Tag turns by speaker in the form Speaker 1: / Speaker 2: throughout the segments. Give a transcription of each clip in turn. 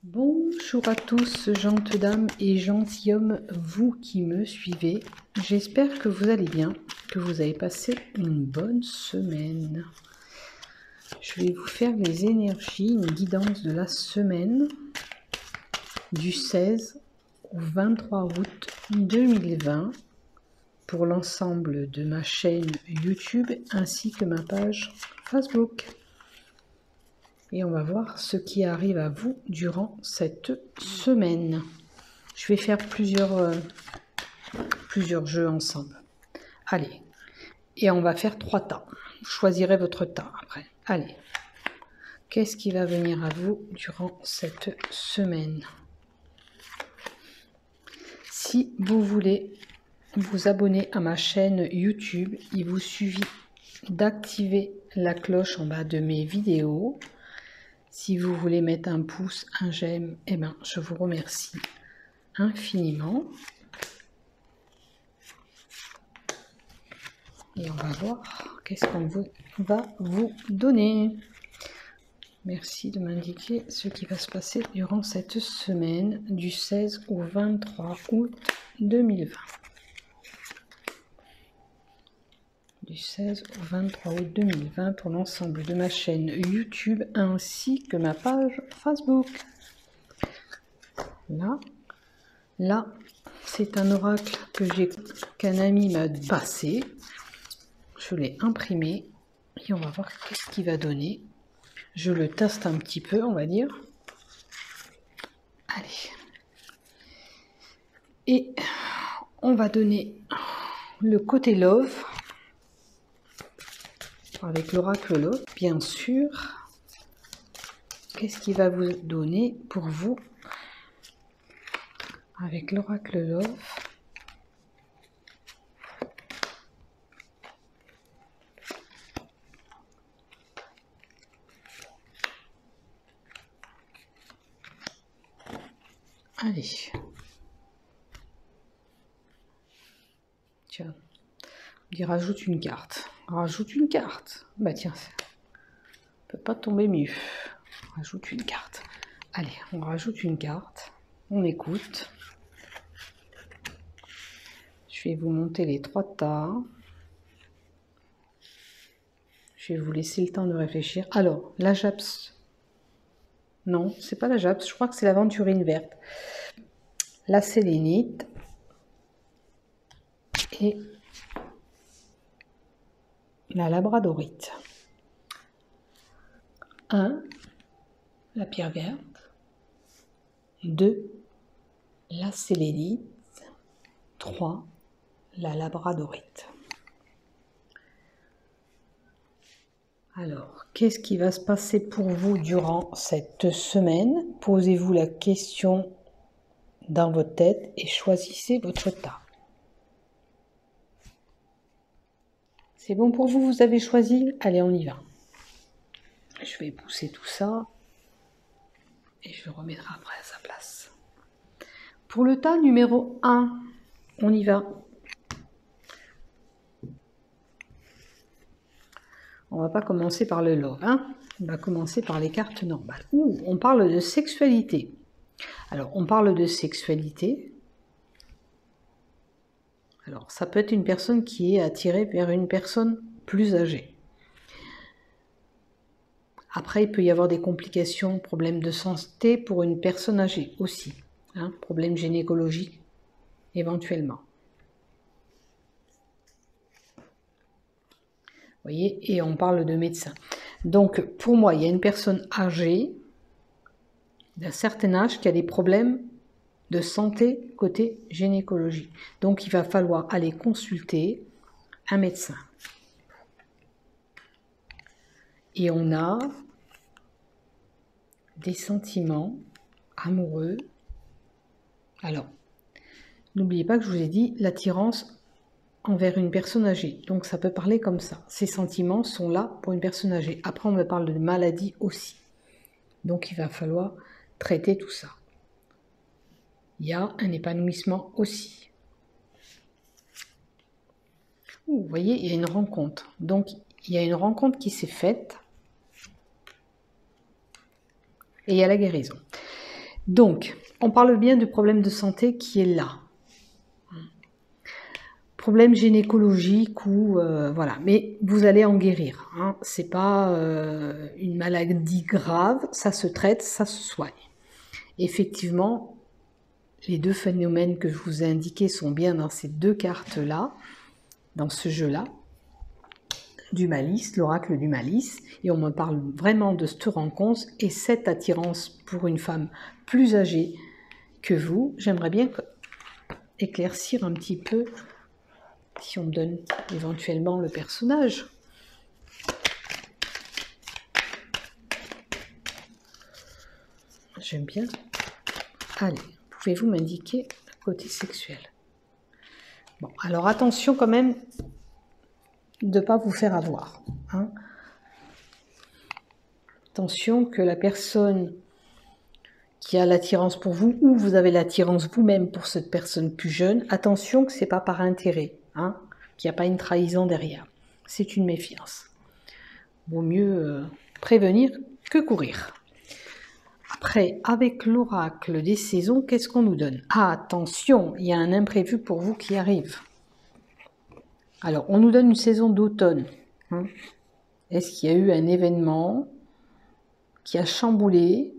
Speaker 1: Bonjour à tous, gentes dames et gentilshommes, vous qui me suivez. J'espère que vous allez bien, que vous avez passé une bonne semaine. Je vais vous faire les énergies, une guidance de la semaine du 16 au 23 août 2020 pour l'ensemble de ma chaîne YouTube ainsi que ma page Facebook. Et on va voir ce qui arrive à vous durant cette semaine. Je vais faire plusieurs jeux ensemble. Allez. Et on va faire 3 tas. Vous choisirez votre tas après. Allez. Qu'est-ce qui va venir à vous durant cette semaine? Si vous voulez vous abonner à ma chaîne YouTube, il vous suffit d'activer la cloche en bas de mes vidéos. Si vous voulez mettre un pouce, un j'aime, eh ben, je vous remercie infiniment. Et on va voir qu'est-ce qu'on va vous donner. Merci de m'indiquer ce qui va se passer durant cette semaine du 16 au 23 août 2020. Du 16 au 23 août 2020 pour l'ensemble de ma chaîne YouTube ainsi que ma page Facebook. Là, c'est un oracle qu'un ami m'a passé. Je l'ai imprimé et on va voir qu'est-ce qu'il va donner. Je le teste un petit peu, on va dire. Allez. Et on va donner le côté love. Avec l'oracle Love, bien sûr. Qu'est-ce qu'il va vous donner pour vous avec l'oracle Love? Allez. Tiens. On dit rajoute une carte. Rajoute une carte. Bah tiens, ça peut pas tomber mieux. Rajoute une carte. Allez, on rajoute une carte. On écoute. Je vais vous monter les 3 tas. Je vais vous laisser le temps de réfléchir. Alors, la JAPS. Non, c'est pas la JAPS. Je crois que c'est l'aventurine verte. La sélénite. Et la labradorite. 1, la pierre verte. 2, la sélénite. 3, la labradorite. Alors, qu'est-ce qui va se passer pour vous durant cette semaine? Posez-vous la question dans votre tête et choisissez votre tas. C'est bon pour vous? Vous avez choisi? Allez, on y va. Je vais pousser tout ça et je le remettrai après à sa place. Pour le tas numéro 1, on y va. On va pas commencer par le love, hein. On va commencer par les cartes normales. Ouh, on parle de sexualité. Alors, on parle de sexualité. Alors, ça peut être une personne qui est attirée vers une personne plus âgée. Après, il peut y avoir des complications, problèmes de santé pour une personne âgée aussi. Hein, problèmes gynécologiques, éventuellement. Vous voyez, et on parle de médecin. Donc, pour moi, il y a une personne âgée, d'un certain âge, qui a des problèmes de santé côté gynécologie. Donc, il va falloir aller consulter un médecin. Et on a des sentiments amoureux. Alors, n'oubliez pas que je vous ai dit l'attirance envers une personne âgée. Donc, ça peut parler comme ça. Ces sentiments sont là pour une personne âgée. Après, on me parle de maladie aussi. Donc, il va falloir traiter tout ça. Il y a un épanouissement aussi. Vous voyez, il y a une rencontre. Donc, il y a une rencontre qui s'est faite. Et il y a la guérison. Donc, on parle bien du problème de santé qui est là. Problème gynécologique ou voilà, mais vous allez en guérir. Hein. C'est pas une maladie grave, ça se traite, ça se soigne. Effectivement, les deux phénomènes que je vous ai indiqués sont bien dans ces deux cartes-là, dans ce jeu-là, du malice, l'oracle du malice, et on me parle vraiment de cette rencontre et cette attirance pour une femme plus âgée que vous. J'aimerais bien éclaircir un petit peu, si on me donne éventuellement le personnage. J'aime bien. Allez, pouvez-vous m'indiquer le côté sexuel? Bon, alors attention quand même de ne pas vous faire avoir. Hein. Attention que la personne qui a l'attirance pour vous, ou vous avez l'attirance vous-même pour cette personne plus jeune, attention que ce n'est pas par intérêt, hein, qu'il n'y a pas une trahison derrière. C'est une méfiance. Vaut mieux prévenir que courir. Après, avec l'oracle des saisons, qu'est-ce qu'on nous donne? Ah, attention, il y a un imprévu pour vous qui arrive. Alors, on nous donne une saison d'automne. Hein. Est-ce qu'il y a eu un événement qui a chamboulé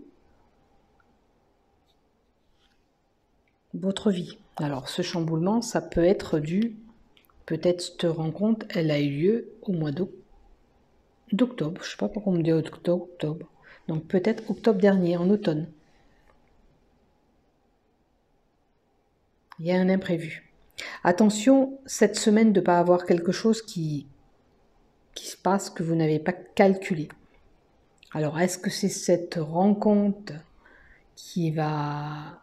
Speaker 1: votre vie? Alors, ce chamboulement, ça peut être dû, peut-être cette rencontre, elle a eu lieu au mois d'octobre. Je ne sais pas pourquoi on me dit octobre. Donc, peut-être octobre dernier, en automne. Il y a un imprévu. Attention, cette semaine, de ne pas avoir quelque chose qui se passe que vous n'avez pas calculé. Alors, est-ce que c'est cette rencontre qui va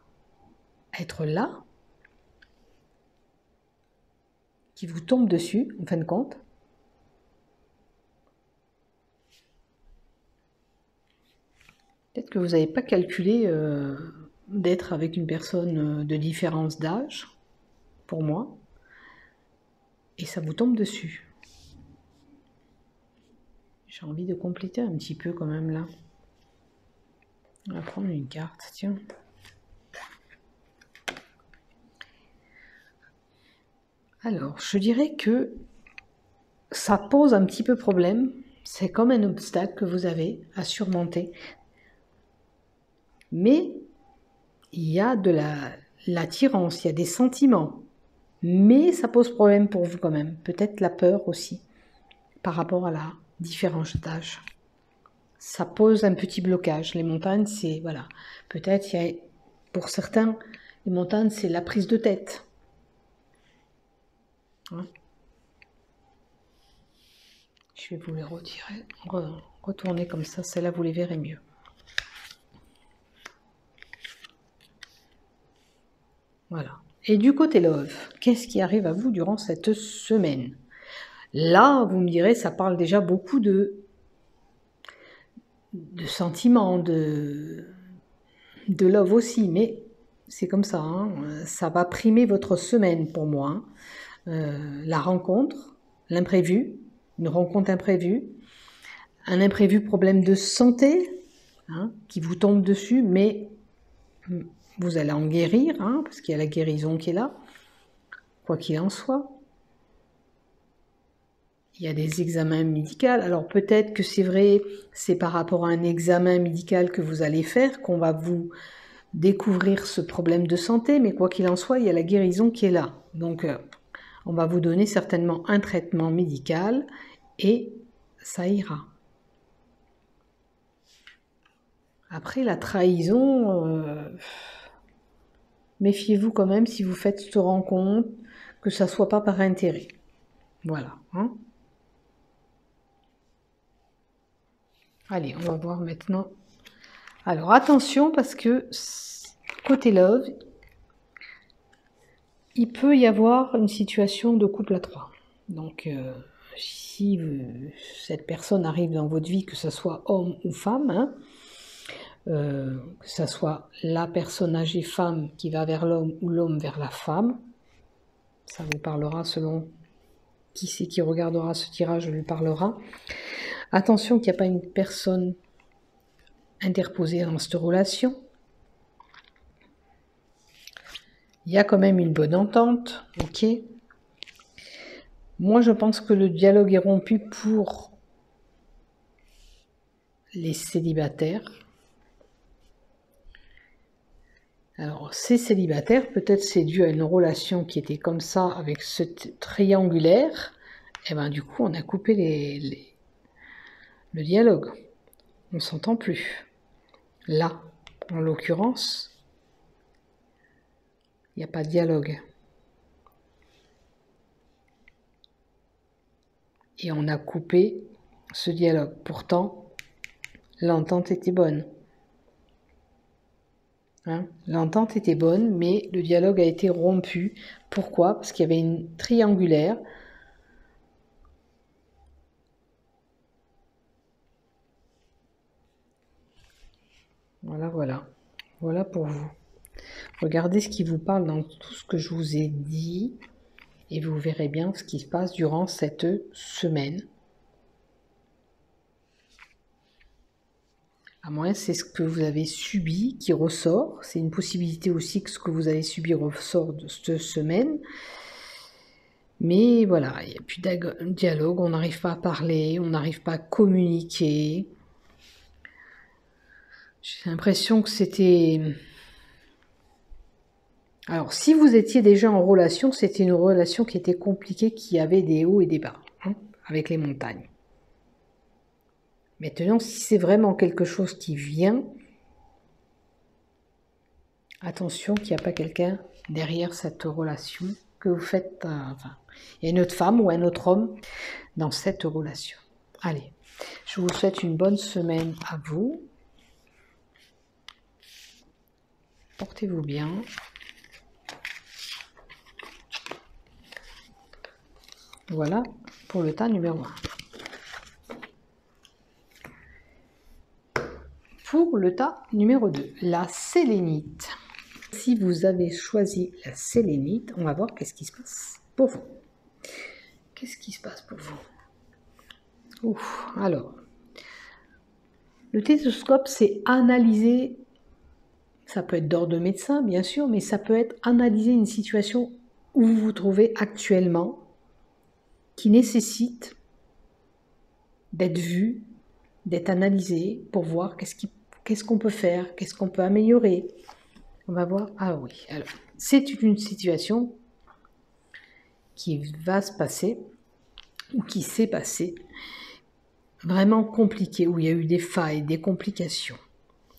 Speaker 1: être là, qui vous tombe dessus, en fin de compte? Peut-être que vous n'avez pas calculé d'être avec une personne de différence d'âge, pour moi, et ça vous tombe dessus. J'ai envie de compléter un petit peu quand même là. On va prendre une carte, tiens. Alors, je dirais que ça pose un petit peu problème. C'est comme un obstacle que vous avez à surmonter. Mais il y a de l'attirance, il y a des sentiments. Mais ça pose problème pour vous quand même. Peut-être la peur aussi, par rapport à la différence d'âge. Ça pose un petit blocage. Les montagnes, c'est, voilà. Peut-être, pour certains, les montagnes, c'est la prise de tête. Hein? Je vais vous les retirer. Retournez comme ça, celle-là, vous les verrez mieux. Voilà. Et du côté love, qu'est-ce qui arrive à vous durant cette semaine? Là, vous me direz, ça parle déjà beaucoup de sentiments, de love aussi, mais c'est comme ça, hein, ça va primer votre semaine pour moi. Hein. La rencontre, l'imprévu, une rencontre imprévue, un imprévu problème de santé, hein, qui vous tombe dessus, mais vous allez en guérir, hein, parce qu'il y a la guérison qui est là, quoi qu'il en soit. Il y a des examens médicaux. Alors peut-être que c'est vrai, c'est par rapport à un examen médical que vous allez faire qu'on va vous découvrir ce problème de santé, mais quoi qu'il en soit, il y a la guérison qui est là. Donc on va vous donner certainement un traitement médical et ça ira. Après la trahison, méfiez-vous quand même si vous faites cette rencontre, que ça ne soit pas par intérêt. Voilà. Hein. Allez, on va voir maintenant. Alors attention parce que côté love, il peut y avoir une situation de couple à trois. Donc si cette personne arrive dans votre vie, que ce soit homme ou femme, hein, que ce soit la personne âgée femme qui va vers l'homme ou l'homme vers la femme, ça vous parlera selon qui c'est qui regardera ce tirage, lui parlera. Attention qu'il n'y a pas une personne interposée dans cette relation. il y a quand même une bonne entente, ok. Moi, je pense que le dialogue est rompu pour les célibataires. Alors, ces célibataires, peut-être c'est dû à une relation qui était comme ça, avec ce triangulaire, et ben du coup, on a coupé le dialogue. On ne s'entend plus. Là, en l'occurrence, il n'y a pas de dialogue. Et on a coupé ce dialogue. Pourtant, l'entente était bonne. Hein, l'entente était bonne, mais le dialogue a été rompu. Pourquoi? Parce qu'il y avait une triangulaire. Voilà, voilà. Voilà pour vous. Regardez ce qui vous parle dans tout ce que je vous ai dit. Et vous verrez bien ce qui se passe durant cette semaine. À moins c'est ce que vous avez subi qui ressort. C'est une possibilité aussi que ce que vous avez subi ressort de cette semaine. Mais voilà, il n'y a plus de dialogue, on n'arrive pas à parler, on n'arrive pas à communiquer. J'ai l'impression que c'était... Alors, si vous étiez déjà en relation, c'était une relation qui était compliquée, qui avait des hauts et des bas, hein, avec les montagnes. Maintenant, si c'est vraiment quelque chose qui vient, attention qu'il n'y a pas quelqu'un derrière cette relation que vous faites... enfin, il y a une autre femme ou un autre homme dans cette relation. Allez, je vous souhaite une bonne semaine à vous. Portez-vous bien. Voilà pour le tas numéro 1. Pour le tas numéro 2, la sélénite. Si vous avez choisi la sélénite, on va voir qu'est-ce qui se passe pour vous. Qu'est-ce qui se passe pour vous? Ouf, alors, le stéthoscope, c'est analyser, ça peut être d'ordre de médecin, bien sûr, mais ça peut être analyser une situation où vous vous trouvez actuellement, qui nécessite d'être vu, d'être analysé pour voir qu'est-ce qu'on peut faire, qu'est-ce qu'on peut améliorer. On va voir. Ah oui, alors, c'est une situation qui va se passer, ou qui s'est passée, vraiment compliquée, où il y a eu des failles, des complications.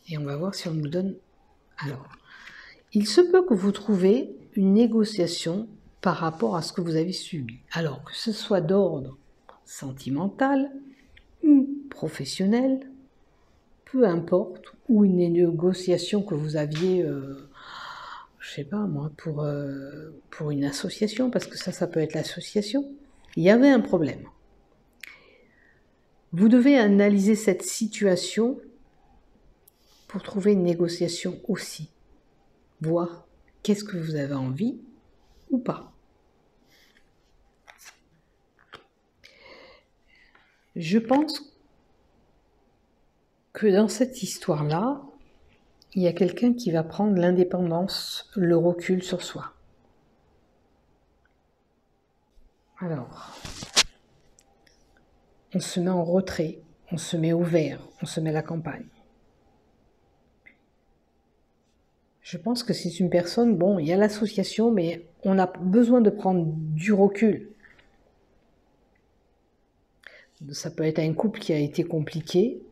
Speaker 1: Et on va voir si on nous donne... Alors, il se peut que vous trouviez une négociation par rapport à ce que vous avez subi. Alors, que ce soit d'ordre sentimental ou professionnel, peu importe, ou une négociation que vous aviez, je sais pas moi, pour une association, parce que ça peut être l'association, il y avait un problème. Vous devez analyser cette situation pour trouver une négociation aussi, voir qu'est-ce que vous avez envie ou pas. Je pense que dans cette histoire-là, il y a quelqu'un qui va prendre l'indépendance, le recul sur soi. Alors, on se met en retrait, on se met au vert, on se met à la campagne. Je pense que c'est une personne, bon, il y a l'association, mais on a besoin de prendre du recul. Ça peut être un couple qui a été compliqué,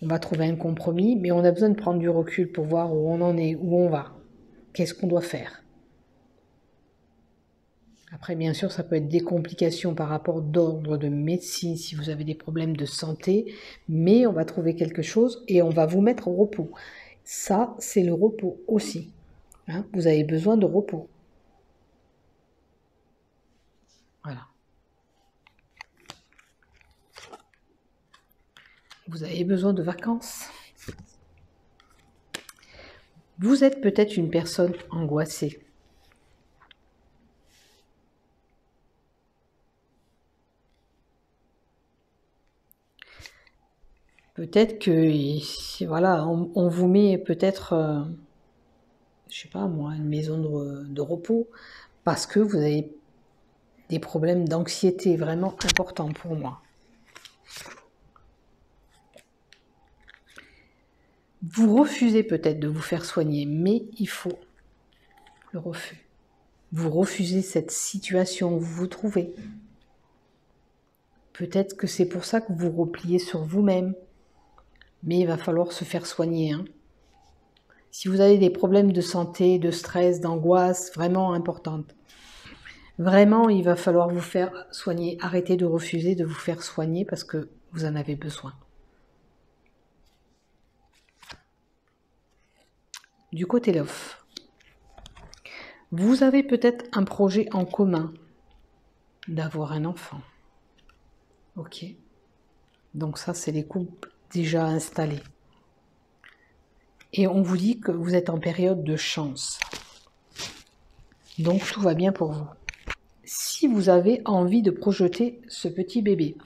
Speaker 1: on va trouver un compromis, mais on a besoin de prendre du recul pour voir où on en est, où on va, qu'est-ce qu'on doit faire. Après, bien sûr, ça peut être des complications par rapport d'ordre de médecine, si vous avez des problèmes de santé, mais on va trouver quelque chose et on va vous mettre au repos. Ça, c'est le repos aussi. Hein, vous avez besoin de repos. Voilà. Vous avez besoin de vacances. Vous êtes peut-être une personne angoissée. Peut-être que, voilà, on vous met peut-être je sais pas moi, une maison de repos, parce que vous avez des problèmes d'anxiété vraiment importants pour moi. Vous refusez peut-être de vous faire soigner, mais il faut le refus. Vous refusez cette situation où vous vous trouvez. Peut-être que c'est pour ça que vous repliez sur vous-même, mais il va falloir se faire soigner. Si vous avez des problèmes de santé, de stress, d'angoisse vraiment importantes, vraiment il va falloir vous faire soigner. Arrêtez de refuser de vous faire soigner parce que vous en avez besoin. Du côté love, vous avez peut-être un projet en commun d'avoir un enfant. Ok. Donc ça, c'est les couples déjà installés. Et on vous dit que vous êtes en période de chance. Donc tout va bien pour vous. Si vous avez envie de projeter ce petit bébé,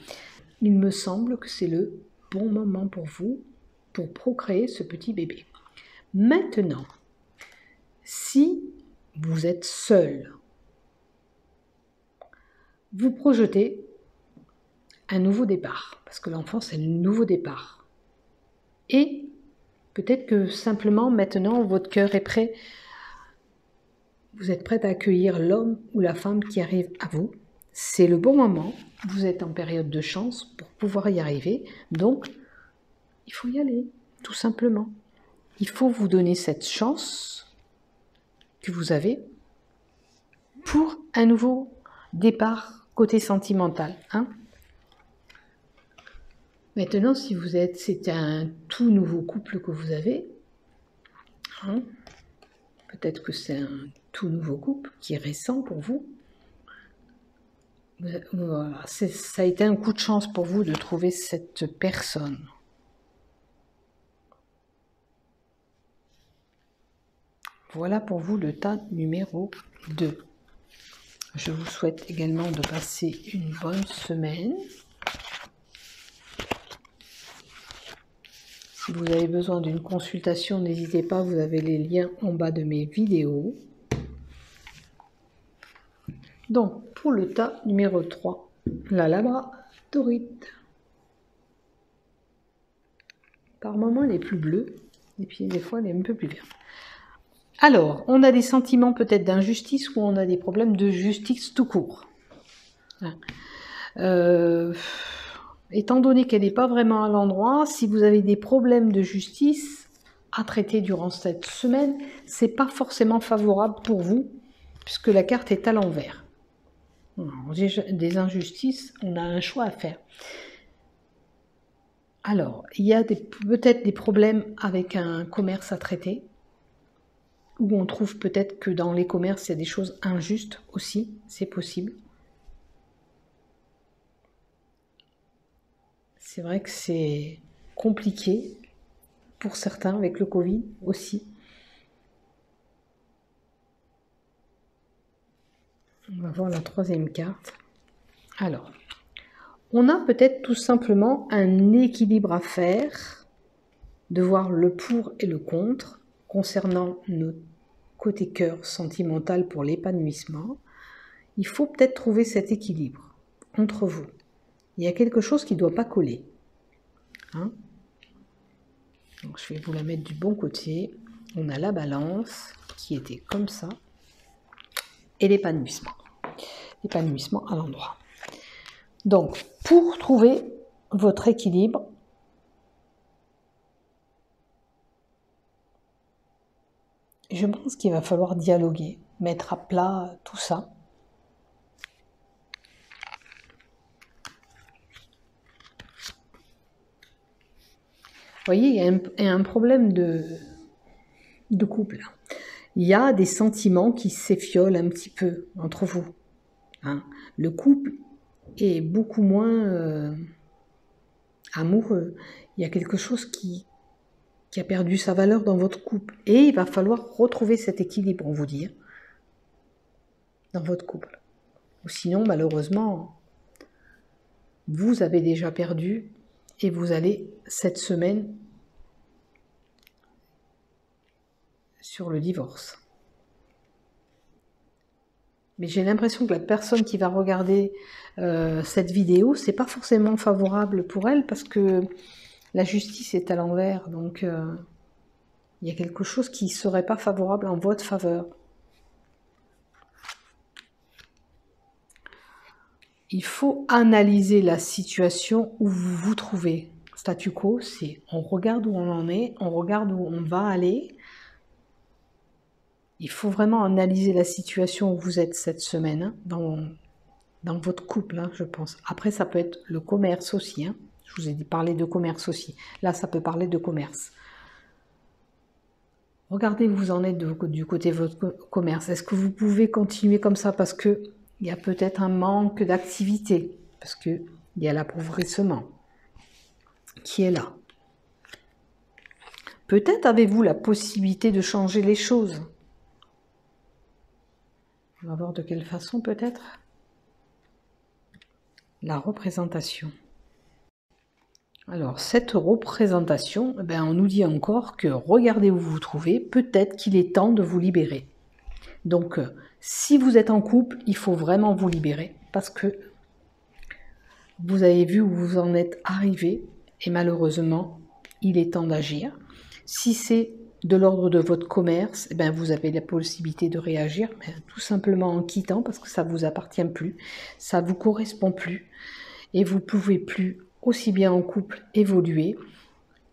Speaker 1: il me semble que c'est le bon moment pour vous pour procréer ce petit bébé. Maintenant, si vous êtes seul, vous projetez un nouveau départ, parce que l'enfant c'est le nouveau départ. Et peut-être que simplement maintenant votre cœur est prêt, vous êtes prête à accueillir l'homme ou la femme qui arrive à vous. C'est le bon moment, vous êtes en période de chance pour pouvoir y arriver, donc il faut y aller, tout simplement. Il faut vous donner cette chance que vous avez pour un nouveau départ côté sentimental. Maintenant, si vous êtes, c'est un tout nouveau couple que vous avez, peut-être que c'est un tout nouveau couple qui est récent pour vous. Voilà, ça a été un coup de chance pour vous de trouver cette personne. Voilà pour vous le tas numéro 2. Je vous souhaite également de passer une bonne semaine. Si vous avez besoin d'une consultation, n'hésitez pas, vous avez les liens en bas de mes vidéos. Donc, pour le tas numéro 3, la labradorite. Par moments, elle est plus bleue, et puis des fois, elle est un peu plus verte. Alors, on a des sentiments peut-être d'injustice ou on a des problèmes de justice tout court. Étant donné qu'elle n'est pas vraiment à l'endroit, si vous avez des problèmes de justice à traiter durant cette semaine, c'est pas forcément favorable pour vous, puisque la carte est à l'envers. Des injustices, on a un choix à faire. Alors, il y a peut-être des problèmes avec un commerce à traiter, où on trouve peut-être que dans les commerces, il y a des choses injustes aussi, c'est possible. C'est vrai que c'est compliqué pour certains avec le Covid aussi. On va voir la troisième carte. Alors, on a peut-être tout simplement un équilibre à faire, de voir le pour et le contre concernant notre côté cœur sentimental pour l'épanouissement. Il faut peut-être trouver cet équilibre entre vous. Il y a quelque chose qui ne doit pas coller. Donc, je vais vous la mettre du bon côté. On a la balance qui était comme ça. Et l'épanouissement. L'épanouissement à l'endroit. Donc, pour trouver votre équilibre, je pense qu'il va falloir dialoguer, mettre à plat tout ça. Vous voyez, il y a un problème de couple. Il y a des sentiments qui s'effiolent un petit peu entre vous. Le couple est beaucoup moins amoureux. Il y a quelque chose qui a perdu sa valeur dans votre couple. Et il va falloir retrouver cet équilibre, on vous dit, dans votre couple. Ou sinon, malheureusement, vous avez déjà perdu et vous allez, cette semaine, sur le divorce. Mais j'ai l'impression que la personne qui va regarder cette vidéo, c'est pas forcément favorable pour elle parce que la justice est à l'envers. Donc, il y a quelque chose qui serait pas favorable en votre faveur. Il faut analyser la situation où vous vous trouvez. Statu quo, c'est on regarde où on en est, on regarde où on va aller. Il faut vraiment analyser la situation où vous êtes cette semaine, hein, dans votre couple, hein, je pense. Après, ça peut être le commerce aussi. Hein. Je vous ai parlé de commerce aussi. Là, ça peut parler de commerce. Regardez où vous en êtes du côté de votre commerce. Est-ce que vous pouvez continuer comme ça parce que il y a peut-être un manque d'activité, parce qu'il y a l'appauvrissement qui est là. Peut-être avez-vous la possibilité de changer les choses. On va voir de quelle façon peut-être. La représentation. Alors, cette représentation, on nous dit encore que regardez où vous vous trouvez, peut-être qu'il est temps de vous libérer. Donc, si vous êtes en couple, il faut vraiment vous libérer parce que vous avez vu où vous en êtes arrivé et malheureusement, il est temps d'agir. Si c'est de l'ordre de votre commerce, vous avez la possibilité de réagir tout simplement en quittant parce que ça ne vous appartient plus, ça ne vous correspond plus et vous ne pouvez plus aussi bien en couple évoluer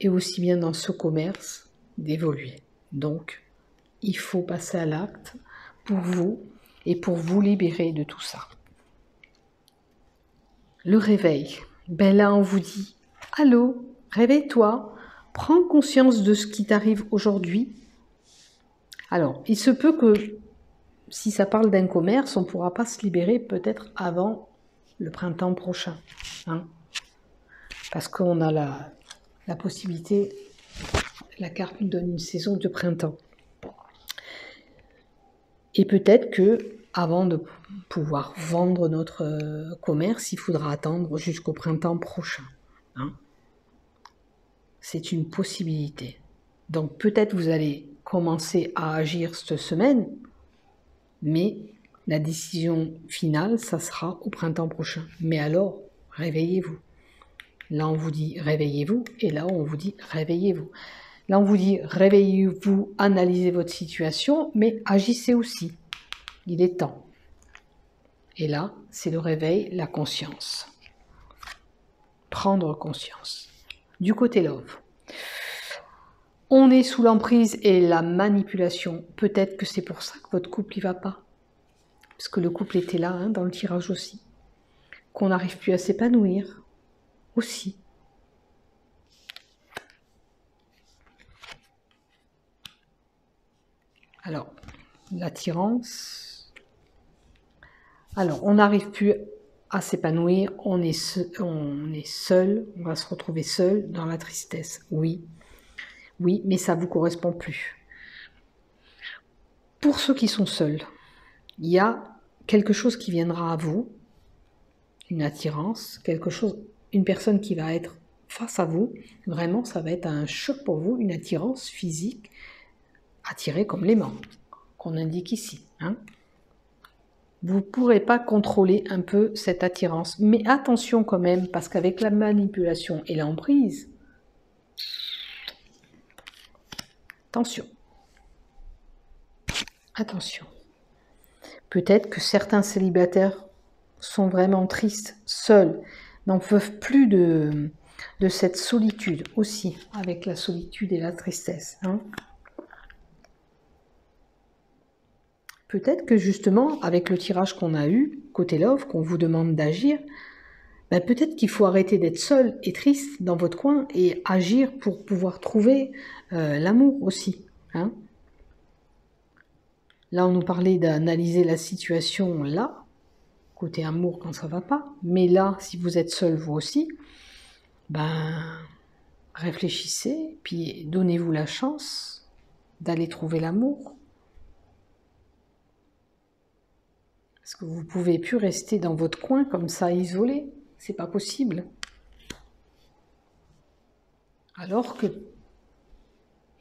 Speaker 1: et aussi bien dans ce commerce d'évoluer. Donc, il faut passer à l'acte pour vous et pour vous libérer de tout ça. Le réveil. Là, on vous dit « Allô, réveille-toi, prends conscience de ce qui t'arrive aujourd'hui. » Alors, il se peut que si ça parle d'un commerce, on ne pourra pas se libérer peut-être avant le printemps prochain. Hein, parce qu'on a la possibilité, la carte nous donne une saison de printemps. Et peut-être que avant de pouvoir vendre notre commerce, il faudra attendre jusqu'au printemps prochain. Hein. C'est une possibilité. Donc peut-être vous allez commencer à agir cette semaine, mais la décision finale, ça sera au printemps prochain. Mais alors, réveillez-vous. Là, on vous dit réveillez-vous, et là, on vous dit réveillez-vous. Là, on vous dit réveillez-vous, analysez votre situation, mais agissez aussi. Il est temps. Et là, c'est le réveil, la conscience. Prendre conscience. Du côté love, on est sous l'emprise et la manipulation. Peut-être que c'est pour ça que votre couple n'y va pas. Parce que le couple était là, hein, dans le tirage aussi. Qu'on n'arrive plus à s'épanouir aussi. Alors, l'attirance. Alors, on n'arrive plus à s'épanouir, on est seul, on va se retrouver seul dans la tristesse. Oui, mais ça ne vous correspond plus. Pour ceux qui sont seuls, il y a quelque chose qui viendra à vous, une attirance, quelque chose, une personne qui va être face à vous. Vraiment, ça va être un choc pour vous, une attirance physique, attirée comme l'aimant, qu'on indique ici. Hein. Vous ne pourrez pas contrôler un peu cette attirance. Mais attention quand même, parce qu'avec la manipulation et l'emprise, attention. Attention. Peut-être que certains célibataires sont vraiment tristes, seuls, n'en peuvent plus de cette solitude aussi, avec la solitude et la tristesse. Hein. Peut-être que justement, avec le tirage qu'on a eu, côté love, qu'on vous demande d'agir, peut-être qu'il faut arrêter d'être seul et triste dans votre coin et agir pour pouvoir trouver l'amour aussi. Hein. Là, on nous parlait d'analyser la situation là, côté amour quand ça va pas. Mais là, si vous êtes seul vous aussi, réfléchissez, puis donnez-vous la chance d'aller trouver l'amour. Parce que vous ne pouvez plus rester dans votre coin comme ça, isolé. C'est pas possible. Alors que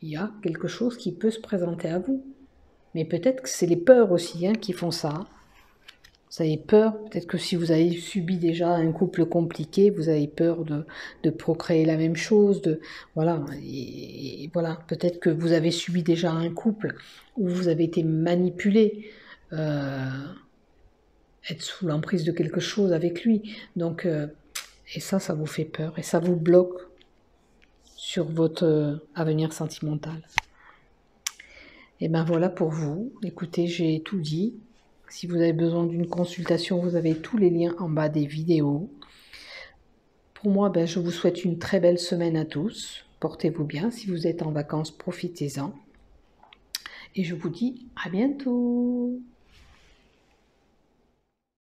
Speaker 1: il y a quelque chose qui peut se présenter à vous. Mais peut-être que c'est les peurs aussi hein, qui font ça. Vous avez peur, peut-être que si vous avez subi déjà un couple compliqué, vous avez peur de procréer la même chose, voilà, et voilà, peut-être que vous avez subi déjà un couple où vous avez été manipulé, être sous l'emprise de quelque chose avec lui, donc, et ça vous fait peur, et ça vous bloque sur votre avenir sentimental. Et ben voilà pour vous, écoutez, j'ai tout dit. Si vous avez besoin d'une consultation, vous avez tous les liens en bas des vidéos. Pour moi, je vous souhaite une très belle semaine à tous. Portez-vous bien. Si vous êtes en vacances, profitez-en. Et je vous dis à bientôt.